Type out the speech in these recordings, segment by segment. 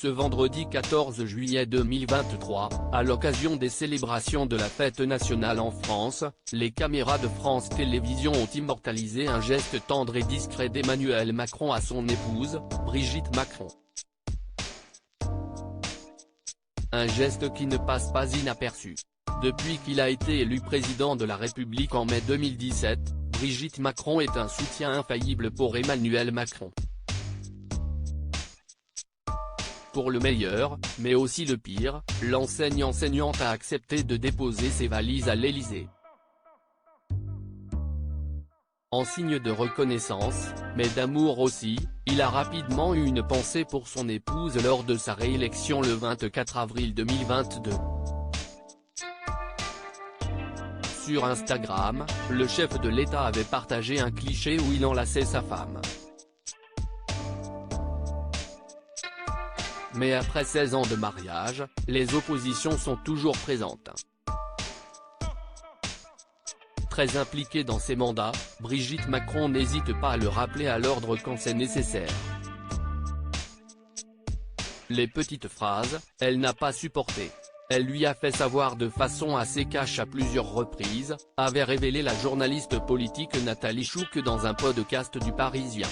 Ce vendredi 14 juillet 2023, à l'occasion des célébrations de la fête nationale en France, les caméras de France Télévisions ont immortalisé un geste tendre et discret d'Emmanuel Macron à son épouse, Brigitte Macron. Un geste qui ne passe pas inaperçu. Depuis qu'il a été élu président de la République en mai 2017, Brigitte Macron est un soutien infaillible pour Emmanuel Macron. Pour le meilleur, mais aussi le pire, l'enseignante a accepté de déposer ses valises à l'Élysée. En signe de reconnaissance, mais d'amour aussi, il a rapidement eu une pensée pour son épouse lors de sa réélection le 24 avril 2022. Sur Instagram, le chef de l'État avait partagé un cliché où il enlaçait sa femme. Mais après 16 ans de mariage, les oppositions sont toujours présentes. Très impliquée dans ses mandats, Brigitte Macron n'hésite pas à le rappeler à l'ordre quand c'est nécessaire. Les petites phrases, elle n'a pas supporté. Elle lui a fait savoir de façon assez cash à plusieurs reprises, avait révélé la journaliste politique Nathalie Chouque dans un podcast du Parisien.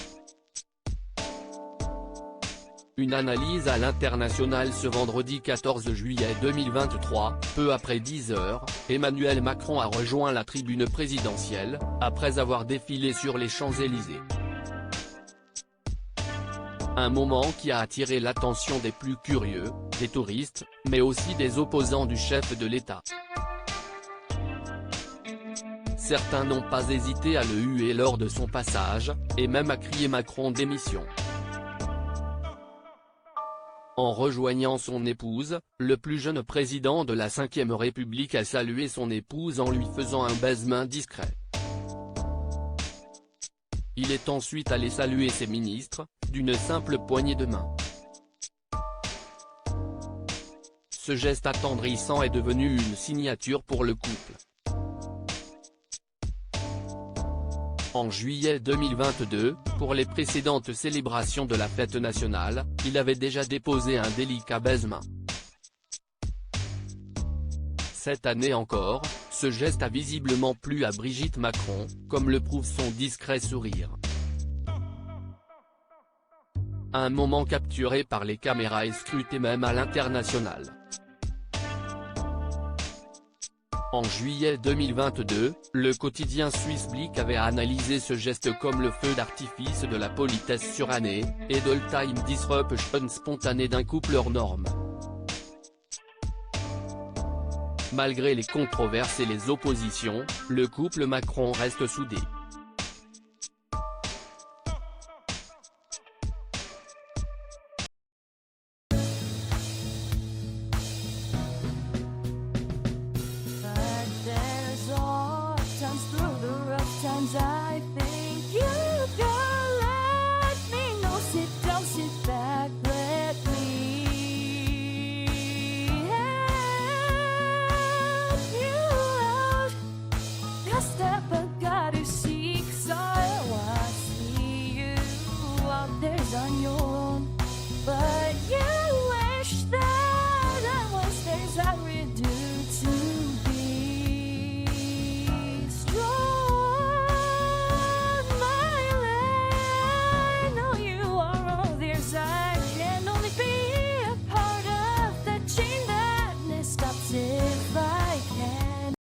Une analyse à l'International ce vendredi 14 juillet 2023, peu après 10 heures, Emmanuel Macron a rejoint la tribune présidentielle, après avoir défilé sur les Champs-Élysées. Un moment qui a attiré l'attention des plus curieux, des touristes, mais aussi des opposants du chef de l'État. Certains n'ont pas hésité à le huer lors de son passage, et même à crier Macron démission. En rejoignant son épouse, le plus jeune président de la Ve République a salué son épouse en lui faisant un baise-main discret. Il est ensuite allé saluer ses ministres, d'une simple poignée de main. Ce geste attendrissant est devenu une signature pour le couple. En juillet 2022, pour les précédentes célébrations de la fête nationale, il avait déjà déposé un délicat baise-main. Cette année encore, ce geste a visiblement plu à Brigitte Macron, comme le prouve son discret sourire. Un moment capturé par les caméras et scruté même à l'international. En juillet 2022, le quotidien suisse Blick avait analysé ce geste comme le feu d'artifice de la politesse surannée, et de l'time disruption spontanée d'un couple hors norme. Malgré les controverses et les oppositions, le couple Macron reste soudé. Times through the rough times I think